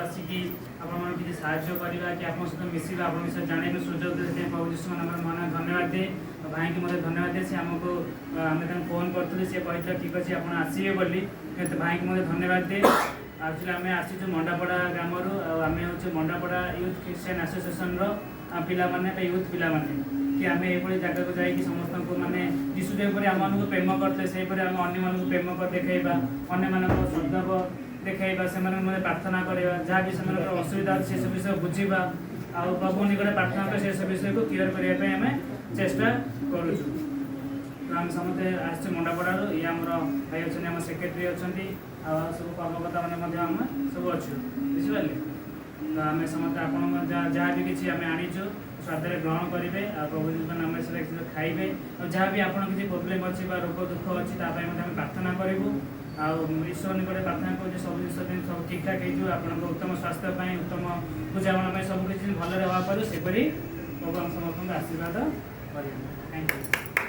आसिकी आपण किसी साहाय्य करवा कि आप सहित मिसवा आप विषय जाने सुजोग देते प्रभु जीशु मन धन्यवाद दे भाई की मतलब धन्यवाद दे से आमको आम फोन करूँ सी कहते ठीक अच्छे आप आसवे बोली भाई की मतलब धन्यवाद दे एक्चुअली आम आसीचु मंडापड़ा ग्राम आम हूँ मंडापड़ा यूथ क्रिश्चियन एसोसिएशन पिला माने यूथ पिला माने कि आम ये जगह को जाकि समस्त को माने जीशु जो आम मानक प्रेम करते से आम अन्य प्रेम कर देखा अन्य सद्भाव देखा से प्रार्थना करवा जहाँ भी से असुविधा से सब विषय बुझा आ प्रभु निकट प्रार्थना कर से सब विषय को क्लियर करने आम चेष्टा करूँ। तो आम समस्ते आस मंडापड़ा ये आम भाई अच्छे आम सेक्रेटरी अच्छा सब कर्मकर्ता मैंने आम सब अच्छु बुझिपारे। तो आम समस्त आप जहाँ भी किसी आम आनीचु स्वादे ग्रहण करेंगे प्रभु नाम से खाइबे और जहाँ भी आप किसी प्रोब्लेम अच्छी रोग दुख अच्छी प्रार्थना करूँ ईश्वर निकट प्रार्थना करूँ सब जिन सब ठीक ठाक हो उत्तम स्वास्थ्य उत्तम बुझाणा सब किसी भल रहा पार सेपरी प्रभु आम समस्त आशीर्वाद करें। Thank you.